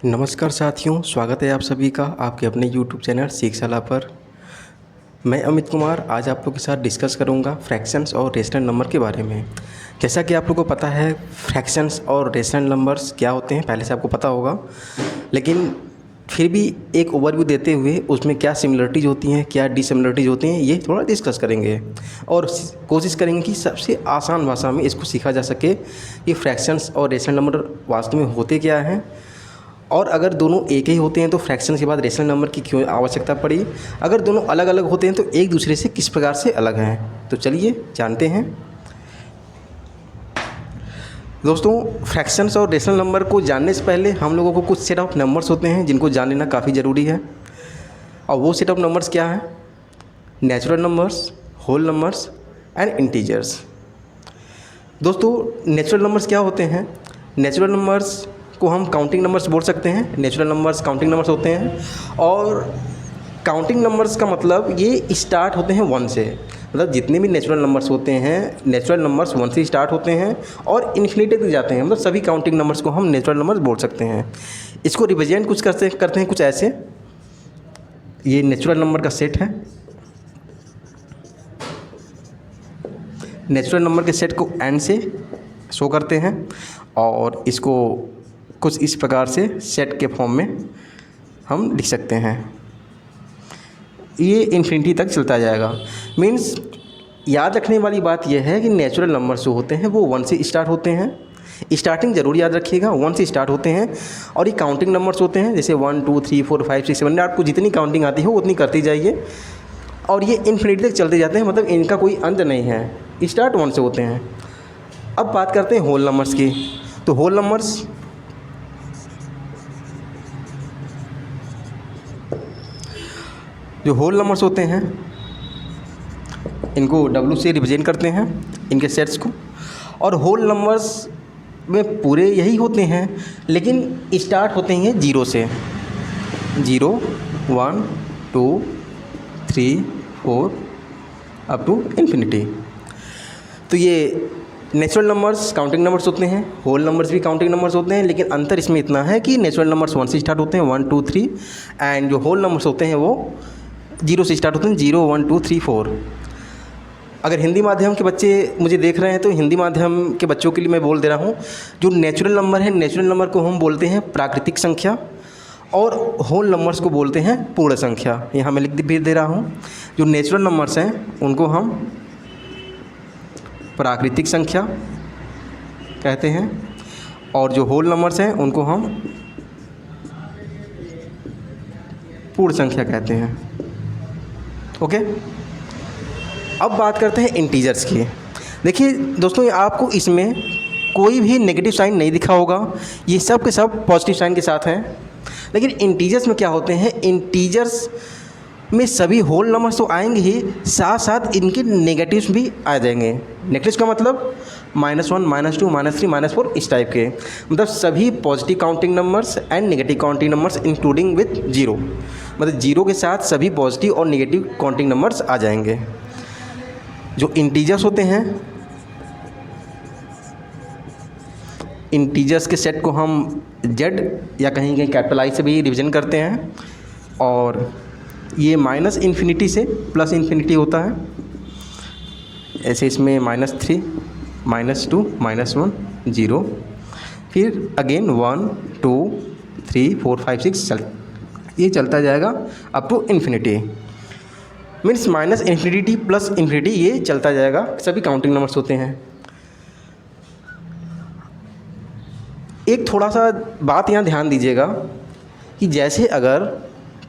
नमस्कार साथियों, स्वागत है आप सभी का आपके अपने यूट्यूब चैनल सीख सलाह पर। मैं अमित कुमार आज आप लोगों के साथ डिस्कस करूंगा फ्रैक्शंस और रेशनल नंबर के बारे में। जैसा कि आप लोगों को पता है फ्रैक्शंस और रेशनल नंबर्स क्या होते हैं, पहले से आपको पता होगा, लेकिन फिर भी एक ओवरव्यू देते हुए उसमें क्या सिमिलरिटीज़ होती हैं, क्या डिसिमिलरिटीज़ होती हैं, ये थोड़ा डिस्कस करेंगे और कोशिश करेंगे कि सबसे आसान भाषा में इसको सीखा जा सके कि फ्रैक्शंस और रेशनल नंबर वास्तव में होते क्या हैं, और अगर दोनों एक ही होते हैं तो फ्रैक्शन के बाद रेशनल नंबर की क्यों आवश्यकता पड़ी, अगर दोनों अलग अलग होते हैं तो एक दूसरे से किस प्रकार से अलग हैं। तो चलिए जानते हैं। दोस्तों, फ्रैक्शंस और रेशनल नंबर को जानने से पहले हम लोगों को कुछ सेट ऑफ नंबर्स होते हैं जिनको जान लेना काफ़ी ज़रूरी है। और वो सेट ऑफ नंबर्स क्या है? Natural numbers, whole numbers and integers. दोस्तों, नेचुरल नंबर्स क्या होते हैं? नेचुरल नंबर्स को हम काउंटिंग नंबर्स बोल सकते हैं। नेचुरल नंबर्स काउंटिंग नंबर्स होते हैं और काउंटिंग नंबर्स का मतलब ये स्टार्ट होते हैं 1 से। मतलब जितने भी नेचुरल नंबर्स होते हैं, नेचुरल नंबर्स 1 से स्टार्ट होते हैं और इन्फिनिटी तक जाते हैं। मतलब सभी काउंटिंग नंबर्स को हम नेचुरल नंबर्स बोल सकते हैं। इसको रिप्रेजेंट कुछ करते हैं कुछ ऐसे। ये नेचुरल नंबर का सेट है। नेचुरल नंबर के सेट को n से शो करते हैं और इसको कुछ इस प्रकार से सेट के फॉर्म में हम लिख सकते हैं। ये इन्फिनिटी तक चलता जाएगा। मीन्स याद रखने वाली बात यह है कि नेचुरल नंबर्स जो होते हैं वो 1 से स्टार्ट होते हैं। स्टार्टिंग ज़रूर याद रखिएगा, 1 से स्टार्ट होते हैं। और ये काउंटिंग नंबर्स होते हैं, जैसे 1 2 3 4 5 6 7। आपको जितनी काउंटिंग आती हो उतनी करती जाइए और ये इन्फिनिटी तक चलते जाते हैं। मतलब इनका कोई अंत नहीं है, स्टार्ट 1 से होते हैं। अब बात करते हैं होल नंबर्स की। तो होल नंबर्स जो होल नंबर्स होते हैं इनको W से रिप्रेजेंट करते हैं, इनके सेट्स को। और होल नंबर्स में पूरे यही होते हैं, लेकिन स्टार्ट होते हैं 0 से। 0 1 2 3 4 अप टू इन्फिनिटी। तो ये नेचुरल नंबर्स काउंटिंग नंबर्स होते हैं, होल नंबर्स भी काउंटिंग नंबर्स होते हैं, लेकिन अंतर इसमें इतना है कि नेचुरल नंबर्स 1 से स्टार्ट होते हैं 1 2 3, एंड जो होल नंबर्स होते हैं वो 0 से स्टार्ट होते हैं 0 1 2 3 4। अगर हिंदी माध्यम के बच्चे मुझे देख रहे हैं तो हिंदी माध्यम के बच्चों के लिए मैं बोल दे रहा हूँ, जो नेचुरल नंबर है, नेचुरल नंबर को हम बोलते हैं प्राकृतिक संख्या और होल नंबर्स को बोलते हैं पूर्ण संख्या। यहाँ मैं लिख भी दे रहा हूँ। जो नेचुरल नंबर्स हैं उनको हम प्राकृतिक संख्या कहते हैं और जो होल नंबर्स हैं उनको हम पूर्ण संख्या कहते हैं। ओके, अब बात करते हैं इंटीजर्स की। देखिए दोस्तों, ये आपको इसमें कोई भी नेगेटिव साइन नहीं दिखा होगा, ये सब के सब पॉजिटिव साइन के साथ हैं। लेकिन इंटीजर्स में क्या होते हैं? इंटीजर्स में सभी होल नंबर्स तो आएंगे ही, साथ साथ इनके नेगेटिव्स भी आ जाएंगे। नेगेटिव्स का मतलब -1 -2 -3 -4 इस टाइप के। मतलब सभी positive counting numbers and negative counting numbers including with 0। मतलब 0 के साथ सभी पॉजिटिव और नेगेटिव काउंटिंग नंबर्स आ जाएंगे। जो इंटीजर्स होते हैं, इंटीजर्स के सेट को हम Z या कहीं कहीं कैपिटल I से भी रिप्रेजेंट करते हैं। और ये -इन्फिनिटी से +इन्फिनिटी होता है। ऐसे इसमें -3 -2 -1 0, फिर अगेन 1 2 3 4 5 6 ये चलता जाएगा up to infinity. Means -infinity +infinity ये चलता जाएगा। सभी काउंटिंग नंबर्स होते हैं। एक थोड़ा सा बात यहाँ ध्यान दीजिएगा कि जैसे अगर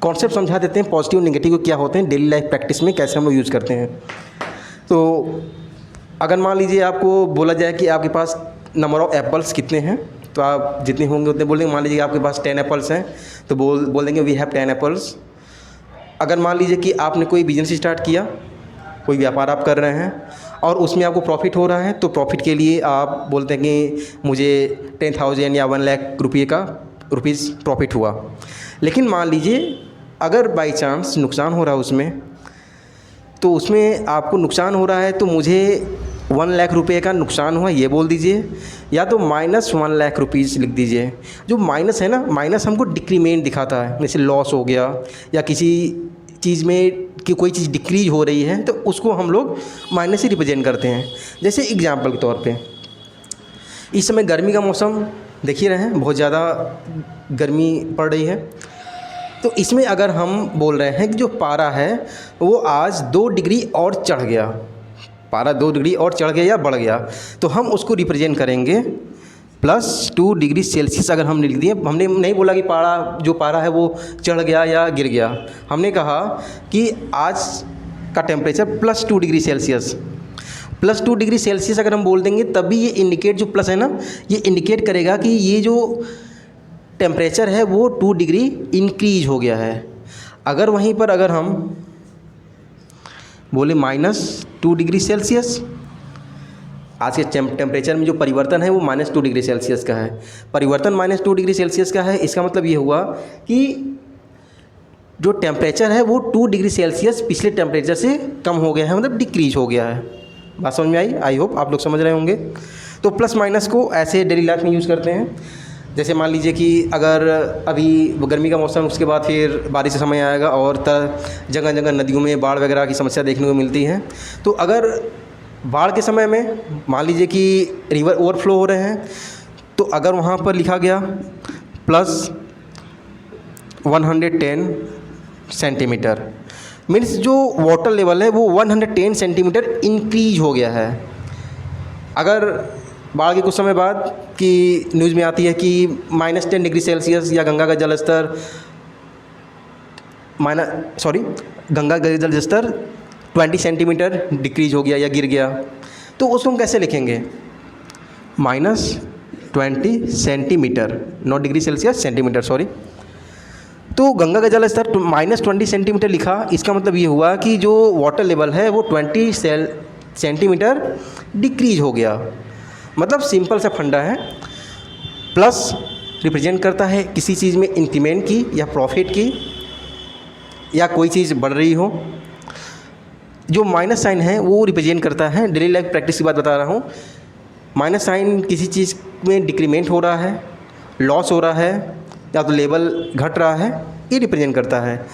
कॉन्सेप्ट समझा देते हैं पॉजिटिव नेगेटिव क्या होते हैं डेली लाइफ प्रैक्टिस में, कैसे हम लोग यूज़ करते हैं। तो अगर मान लीजिए आपको बोला जाए कि आपके पास नंबर ऑफ़ एप्पल्स कितने हैं, तो आप जितने होंगे उतने बोलेंगे। मान लीजिए आपके पास 10 एप्पल्स हैं तो बोल देंगे वी हैव 10 एप्पल्स। अगर मान लीजिए कि आपने कोई बिजनेस स्टार्ट किया, कोई व्यापार आप कर रहे हैं और उसमें आपको प्रॉफिट हो रहा है, तो प्रॉफिट के लिए आप बोलते हैं कि मुझे 10,000 या 1 लाख रुपीज़ प्रॉफिट हुआ। लेकिन मान लीजिए अगर बाई चांस नुकसान हो रहा है उसमें, तो उसमें आपको नुकसान हो रहा है तो मुझे 1 लाख रुपये का नुकसान हुआ ये बोल दीजिए, या तो -1 लाख रुपीज़ लिख दीजिए। जो माइनस है ना, माइनस हमको डिक्रीमेंट दिखाता है, जैसे लॉस हो गया या किसी चीज़ में कि कोई चीज़ डिक्रीज हो रही है तो उसको हम लोग माइनस से रिप्रेजेंट करते हैं। जैसे एग्जांपल के तौर पे इस समय गर्मी का मौसम देख ही रहे हैं, बहुत ज़्यादा गर्मी पड़ रही है। तो इसमें अगर हम बोल रहे हैं कि जो पारा है वो आज 2 डिग्री और चढ़ गया, पारा 2 डिग्री और चढ़ गया या बढ़ गया, तो हम उसको रिप्रेजेंट करेंगे +2 डिग्री सेल्सियस। अगर हम लिख दिए, हमने नहीं बोला कि पारा है वो चढ़ गया या गिर गया, हमने कहा कि आज का temperature +2 degree Celsius. +2 degree Celsius अगर हम बोल देंगे तभी ये इंडिकेट, जो प्लस है ना, ये इंडिकेट करेगा कि ये जो टेम्परेचर है वो 2 डिग्री इंक्रीज हो गया है। अगर वहीं पर अगर हम बोले -2 डिग्री सेल्सियस, आज के टेम्परेचर में जो परिवर्तन है वो -2 डिग्री सेल्सियस का है, परिवर्तन -2 डिग्री सेल्सियस का है। इसका मतलब ये हुआ कि जो टेम्परेचर है वो 2 डिग्री सेल्सियस पिछले टेम्परेचर से कम हो गया है, मतलब डिक्रीज हो गया है। बात समझ में आई? आई होप आप लोग समझ रहे होंगे। तो प्लस माइनस को ऐसे डेली लाइफ में यूज़ करते हैं। जैसे मान लीजिए कि अगर अभी गर्मी का मौसम, उसके बाद फिर बारिश का समय आएगा और जगह जगह नदियों में बाढ़ वगैरह की समस्या देखने को मिलती है। तो अगर बाढ़ के समय में मान लीजिए कि रिवर ओवरफ्लो हो रहे हैं, तो अगर वहाँ पर लिखा गया +110 सेंटीमीटर, मीन्स जो वाटर लेवल है वो 110 सेंटीमीटर इंक्रीज हो गया है। अगर बाढ़ के कुछ समय बाद की न्यूज़ में आती है कि -10 डिग्री सेल्सियस या गंगा का जल स्तर गंगा का जल स्तर 20 सेंटीमीटर डिक्रीज हो गया या गिर गया, तो उसको हम कैसे लिखेंगे? -20 centimetre, not degree Celsius, centimetre, sorry. तो गंगा का जल स्तर -20 सेंटीमीटर लिखा, इसका मतलब ये हुआ कि जो वाटर लेवल है वो 20 सेंटीमीटर डिक्रीज हो गया। मतलब सिंपल सा फंडा है, प्लस रिप्रेजेंट करता है किसी चीज़ में इंक्रीमेंट की या प्रॉफिट की, या कोई चीज़ बढ़ रही हो। जो माइनस साइन है वो रिप्रेजेंट करता है, डेली लाइफ प्रैक्टिस की बात बता रहा हूँ, माइनस साइन किसी चीज़ में डिक्रीमेंट हो रहा है, लॉस हो रहा है, या तो लेवल घट रहा है, ये रिप्रेजेंट करता है।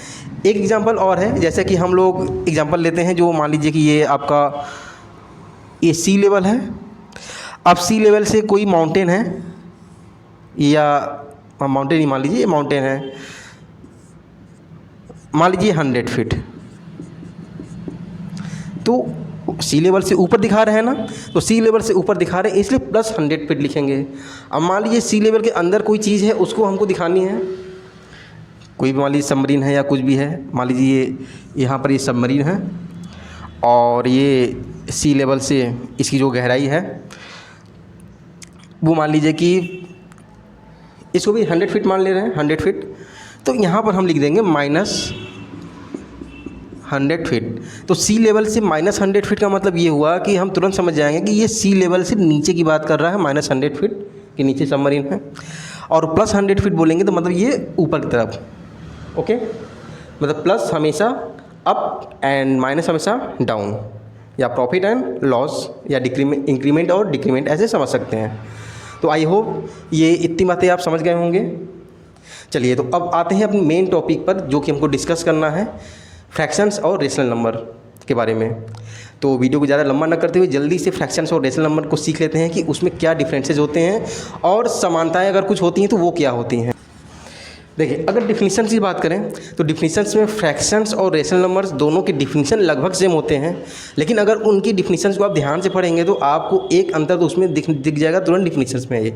एक एग्जांपल और है, जैसे कि हम लोग एग्जांपल लेते हैं, जो मान लीजिए कि ये आपका ये सी लेवल है। अब सी लेवल से कोई माउंटेन है, या माउंटेन ही मान लीजिए, ये माउंटेन है, मान लीजिए 100 फीट, तो सी लेवल से ऊपर दिखा रहे हैं ना, तो सी लेवल से ऊपर दिखा रहे हैं इसलिए +100 फीट लिखेंगे। अब मान लीजिए सी लेवल के अंदर कोई चीज़ है, उसको हमको दिखानी है, कोई भी मान लीजिए सबमरीन है या कुछ भी है, मान लीजिए यहाँ पर ये सबमरीन है और ये सी लेवल से इसकी जो गहराई है वो मान लीजिए कि इसको भी 100 फीट मान ले रहे हैं, 100 फीट। तो यहाँ पर हम लिख देंगे -100 फीट। तो सी लेवल से -100 फीट का मतलब ये हुआ कि हम तुरंत समझ जाएंगे कि ये सी लेवल से नीचे की बात कर रहा है, -100 फीट के नीचे सबमरीन है। और +100 फीट बोलेंगे तो मतलब ये ऊपर की तरफ, ओके। मतलब प्लस हमेशा अप एंड माइनस हमेशा डाउन, या प्रॉफिट एंड लॉस, या इंक्रीमेंट और डिक्रीमेंट, ऐसे समझ सकते हैं। तो आई होप ये इतनी बातें आप समझ गए होंगे। चलिए, तो अब आते हैं अपने मेन टॉपिक पर, जो कि हमको डिस्कस करना है फ्रैक्शंस और रेशनल नंबर के बारे में। तो वीडियो को ज़्यादा लंबा न करते हुए जल्दी से फ्रैक्शंस और रेशनल नंबर को सीख लेते हैं कि उसमें क्या डिफरेंसेस होते हैं और समानताएं अगर कुछ होती हैं तो वो क्या होती हैं। देखिए, अगर डिफिनीशन की बात करें तो डिफिनीशंस में फ्रैक्शंस और रेशनल नंबर्स दोनों के डिफिनीशन लगभग सेम होते हैं, लेकिन अगर उनकी डिफिनीशंस को आप ध्यान से पढ़ेंगे तो आपको एक अंतर तो उसमें दिख जाएगा तुरंत डिफिनीशंस में, ये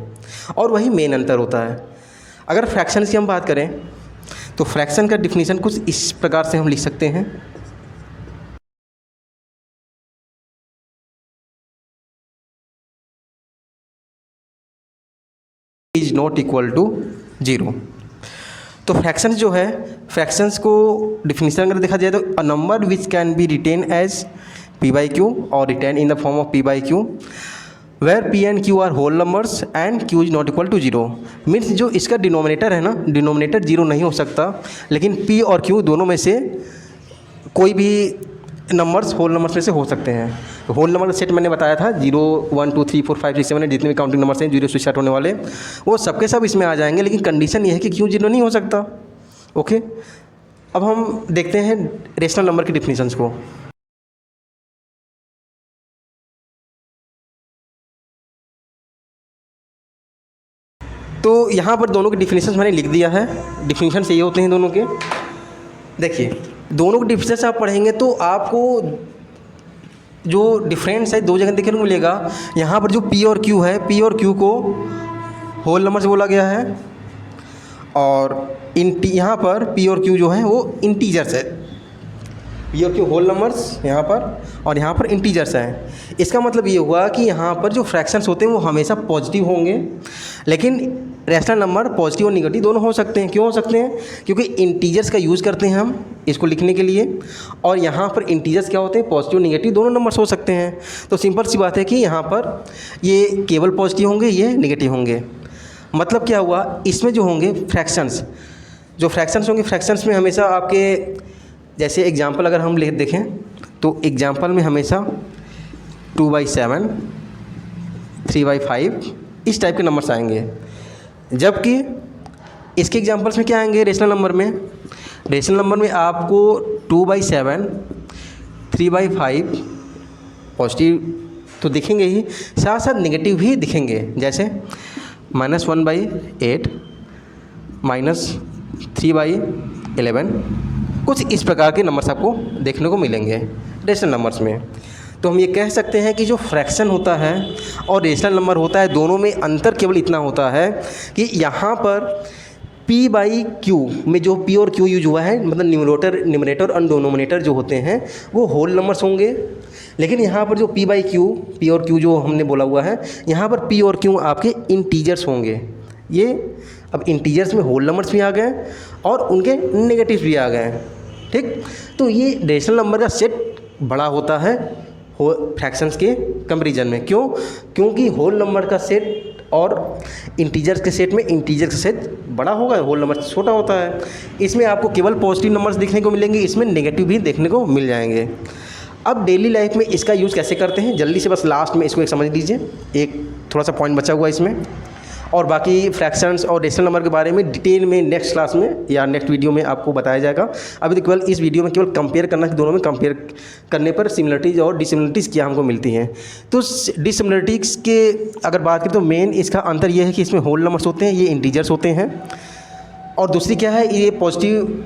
और वही मेन अंतर होता है। अगर फ्रैक्शंस की हम बात करें तो फ्रैक्शन का डिफिनीशन कुछ इस प्रकार से हम लिख सकते हैं, इज नॉट इक्वल टू 0। तो फ्रैक्शंस जो है, फ्रैक्शंस को डिफिनीशन अगर देखा जाए तो a number which can be written as p/q और written in the form of p/q where p and q are whole numbers and q is not equal to 0। Means जो इसका डिनोमिनेटर है ना, डिनोमिनेटर 0 नहीं हो सकता, लेकिन p और q दोनों में से कोई भी नंबर्स होल नंबर्स में से हो सकते हैं। तो होल नंबर का सेट मैंने बताया था 0 1 2 3 4 5 6 7 8 जितने भी काउंटिंग नंबर्स हैं 0 से स्टार्ट होने वाले, वो सबके सब इसमें आ जाएंगे, लेकिन कंडीशन ये है कि क्यों 0 नहीं हो सकता। ओके, अब हम देखते हैं रेशनल नंबर की डिफिनीशंस को। तो यहाँ पर दोनों के डिफिनीशंस मैंने लिख दिया है। डिफिनीशंस ये होते हैं दोनों के। देखिए, दोनों के डिफिनीशंस आप पढ़ेंगे तो आपको जो डिफरेंस है दो जगह देखने को मिलेगा। यहाँ पर जो P और Q है, P और Q को होल नंबर्स बोला गया है, और यहाँ पर P और Q जो है वो इंटीजर्स है। P और Q होल नंबर्स यहाँ पर, और यहाँ पर इंटीजर्स हैं। इसका मतलब ये हुआ कि यहाँ पर जो फ्रैक्शंस होते हैं वो हमेशा पॉजिटिव होंगे, लेकिन रैशनल नंबर पॉजिटिव और निगेटिव दोनों हो सकते हैं। क्यों हो सकते हैं? क्योंकि इंटीजर्स का यूज़ करते हैं हम इसको लिखने के लिए, और यहाँ पर इंटीजर्स क्या होते हैं, पॉजिटिव निगेटिव दोनों नंबर्स हो सकते हैं। तो सिंपल सी बात है कि यहाँ पर ये केवल पॉजिटिव होंगे, ये निगेटिव होंगे। मतलब क्या हुआ, इसमें जो होंगे फ्रैक्शंस, जो फ्रैक्शंस होंगे, फ्रैक्शंस में हमेशा आपके, जैसे एग्जाम्पल अगर हम देखें तो एग्जाम्पल में हमेशा 2/7 3/5 इस टाइप के नंबर्स आएंगे, जबकि इसके एग्जांपल्स में क्या आएंगे रेशनल नंबर में? रेशनल नंबर में आपको 2/7 3/5 पॉजिटिव तो दिखेंगे ही, साथ साथ नेगेटिव भी दिखेंगे, जैसे -1/8 -3/11 कुछ इस प्रकार के नंबर्स आपको देखने को मिलेंगे रेशनल नंबर्स में। तो हम ये कह सकते हैं कि जो फ्रैक्शन होता है और रेशनल नंबर होता है, दोनों में अंतर केवल इतना होता है कि यहाँ पर P/Q में जो P और Q यूज हुआ है, मतलब न्यूमरेटर और डिनोमिनेटर जो होते हैं वो होल नंबर्स होंगे, लेकिन यहाँ पर जो P और Q जो हमने बोला हुआ है, यहाँ पर P और Q आपके इंटीजर्स होंगे। ये अब इंटीजर्स में होल नंबर्स भी आ गए और उनके नेगेटिव भी आ गए। ठीक, तो ये रेशनल नंबर का सेट बड़ा होता है फ्रैक्शंस के कंपैरिजन में। क्यों? क्योंकि होल नंबर का सेट और इंटीजर्स के सेट में इंटीजर्स का सेट बड़ा होगा, होल नंबर छोटा होता है। इसमें आपको केवल पॉजिटिव नंबर्स देखने को मिलेंगे, इसमें नेगेटिव भी देखने को मिल जाएंगे। अब डेली लाइफ में इसका यूज़ कैसे करते हैं, जल्दी से बस लास्ट में इसको एक समझ लीजिए, एक थोड़ा सा पॉइंट बचा हुआ है इसमें, और बाकी फ्रैक्शंस और रेशनल नंबर के बारे में डिटेल में नेक्स्ट क्लास में या नेक्स्ट वीडियो में आपको बताया जाएगा। अभी तो केवल इस वीडियो में केवल कंपेयर करना कि दोनों में कंपेयर करने पर सिमिलरिटीज़ और डिसिमिलरिटीज़ क्या हमको मिलती हैं। तो डिसिमिलरिटीज़ के अगर बात करें तो मेन इसका अंतर ये है कि इसमें होल नंबर्स होते हैं, ये इंटीजर्स होते हैं, और दूसरी क्या है, ये पॉजिटिव,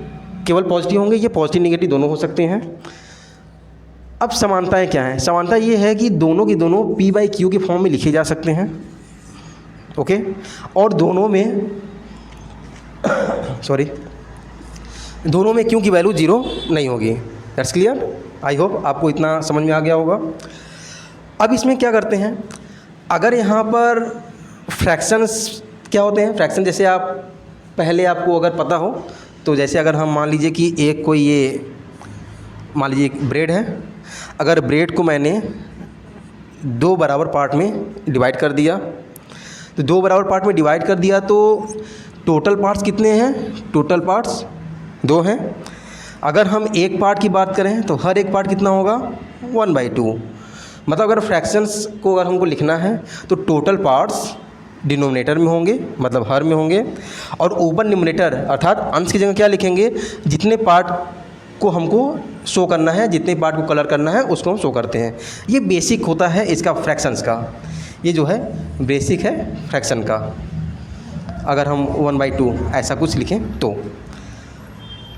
केवल पॉजिटिव होंगे, ये पॉजिटिव निगेटिव दोनों हो सकते हैं। अब समानताएँ क्या हैं? समानता ये है कि दोनों की दोनों P/Q के फॉर्म में लिखे जा सकते हैं। ओके, और दोनों में दोनों में Q की वैल्यू 0 नहीं होगी। That's clear. आई होप आपको इतना समझ में आ गया होगा। अब इसमें क्या करते हैं, अगर यहाँ पर फ्रैक्शंस क्या होते हैं, फ्रैक्शन जैसे आप पहले आपको अगर पता हो तो, जैसे अगर हम मान लीजिए कि एक कोई ये मान लीजिए एक ब्रेड है, अगर ब्रेड को मैंने 2 बराबर पार्ट में डिवाइड कर दिया, तो 2 बराबर पार्ट में डिवाइड कर दिया तो टोटल पार्ट्स कितने हैं? टोटल पार्ट्स 2 हैं। अगर हम एक पार्ट की बात करें तो हर एक पार्ट कितना होगा? 1/2। मतलब अगर फ्रैक्शंस को अगर हमको लिखना है तो टोटल पार्ट्स डिनोमिनेटर में होंगे, मतलब हर में होंगे, और ऊपर न्यूमरेटर अर्थात अंश की जगह क्या लिखेंगे? जितने पार्ट को हमको शो करना है, जितने पार्ट को कलर करना है उसको हम शो करते हैं। ये बेसिक होता है इसका फ्रैक्शंस का, ये जो है बेसिक है फ्रैक्शन का। अगर हम 1/2 ऐसा कुछ लिखें तो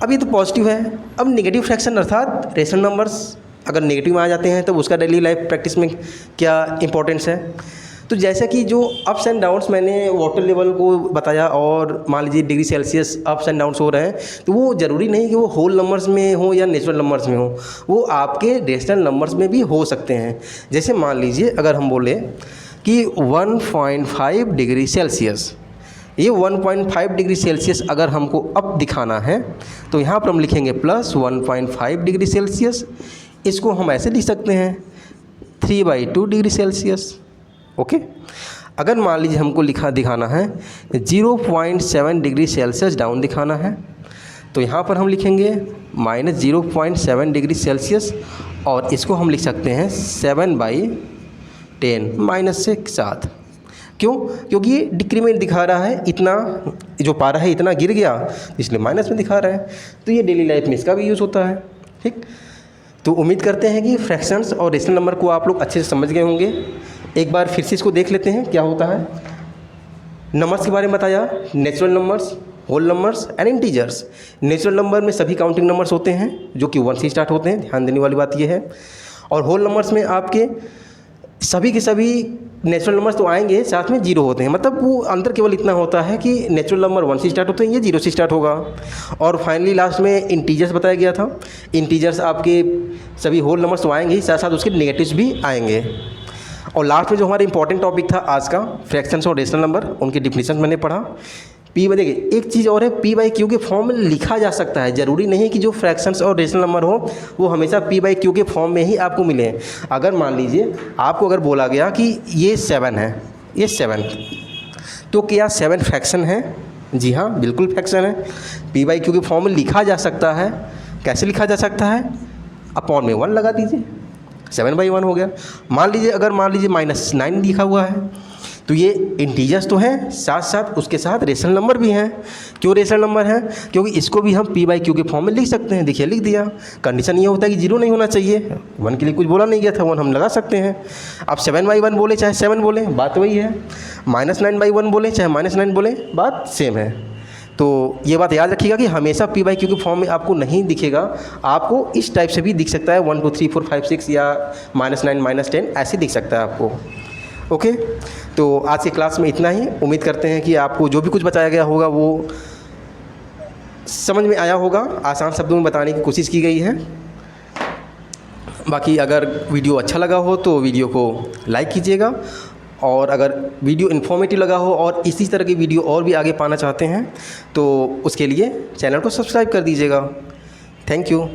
अब ये तो पॉजिटिव है। अब नेगेटिव फ्रैक्शन अर्थात रेशनल नंबर्स अगर नेगेटिव में आ जाते हैं तो उसका डेली लाइफ प्रैक्टिस में क्या इंपॉर्टेंस है। तो जैसा कि जो अप्स एंड डाउन्स मैंने वाटर लेवल को बताया, और मान लीजिए degree Celsius ups and downs हो रहे हैं, तो वो ज़रूरी नहीं कि वो होल नंबर्स में हो या नेचुरल नंबर्स में हो, वो आपके रेशनल नंबर्स में भी हो सकते हैं। जैसे मान लीजिए अगर हम बोले कि 1.5 डिग्री सेल्सियस, ये 1.5 डिग्री सेल्सियस अगर हमको अप दिखाना है तो यहाँ पर हम लिखेंगे +1.5 डिग्री सेल्सियस। इसको हम ऐसे लिख सकते हैं 3/2 डिग्री सेल्सियस। ओके, अगर मान लीजिए हमको दिखाना है 0.7 डिग्री सेल्सियस डाउन दिखाना है, तो यहाँ पर हम लिखेंगे -0.7 डिग्री सेल्सियस और इसको हम लिख सकते हैं 7/10 माइनस से 7। क्यों? क्योंकि ये डिक्रीमेंट दिखा रहा है, इतना जो पारा है इतना गिर गया इसलिए माइनस में दिखा रहा है। तो ये डेली लाइफ में इसका भी यूज़ होता है। ठीक, तो उम्मीद करते हैं कि फ्रैक्शंस और रेशनल नंबर को आप लोग अच्छे से समझ गए होंगे। एक बार फिर से इसको देख लेते हैं क्या होता है। नंबर्स के बारे में बताया, natural numbers, whole numbers and integers. Natural number में सभी काउंटिंग नंबर्स होते हैं जो कि 1 से स्टार्ट होते हैं, ध्यान देने वाली बात ये है। और होल नंबर्स में आपके सभी के सभी नेचुरल नंबर्स तो आएंगे, साथ में जीरो होते हैं। मतलब वो अंतर केवल इतना होता है कि नेचुरल नंबर 1 से स्टार्ट होते हैं, ये 0 से स्टार्ट होगा। और फाइनली लास्ट में इंटीजर्स बताया गया था। इंटीजर्स आपके सभी होल नंबर्स तो आएंगे ही, साथ साथ उसके नेगेटिव्स भी आएंगे। और लास्ट में जो हमारा इंपॉर्टेंट टॉपिक था आज का, फ्रैक्शंस और रेशनल नंबर, उनकी डिफिनीशन मैंने पढ़ा। पी बाई, देखिए एक चीज़ और है, पी बाई क्यू के फॉर्म में लिखा जा सकता है। ज़रूरी नहीं कि जो फ्रैक्शंस और रेशनल नंबर हो वो हमेशा पी बाई क्यू के फॉर्म में ही आपको मिले। अगर मान लीजिए आपको अगर बोला गया कि ये 7 है, ये 7, तो क्या 7 फ्रैक्शन है? जी हाँ, बिल्कुल फ्रैक्शन है। पी बाई क्यू के फॉर्म में लिखा जा सकता है। कैसे लिखा जा सकता है? अपॉन में 1 लगा दीजिए, 7/1 हो गया। मान लीजिए -9 लिखा हुआ है, तो ये इंटीजर्स तो हैं, साथ साथ उसके साथ रेशनल नंबर भी हैं। क्यों रेशनल नंबर हैं? क्योंकि इसको भी हम पी बाई क्यू के फॉर्म में लिख सकते हैं। देखिए लिख दिया। कंडीशन ये होता है कि 0 नहीं होना चाहिए, 1 के लिए कुछ बोला नहीं गया था, 1 हम लगा सकते हैं। अब 7/1 बोले चाहे 7 बोले, बात वही है। -9/1 बोले चाहे -9 बोले, बात सेम है। तो ये बात याद रखिएगा कि हमेशा पी बाई क्यू के फॉर्म में आपको नहीं दिखेगा, आपको इस टाइप से भी दिख सकता है, 1 2 3 4 5 6 या -9 -10 ऐसे दिख सकता है आपको। ओके, तो आज की क्लास में इतना ही। उम्मीद करते हैं कि आपको जो भी कुछ बताया गया होगा वो समझ में आया होगा, आसान शब्दों में बताने की कोशिश की गई है। बाकी अगर वीडियो अच्छा लगा हो तो वीडियो को लाइक कीजिएगा, और अगर वीडियो इन्फॉर्मेटिव लगा हो और इसी तरह की वीडियो और भी आगे पाना चाहते हैं तो उसके लिए चैनल को सब्सक्राइब कर दीजिएगा। Thank you.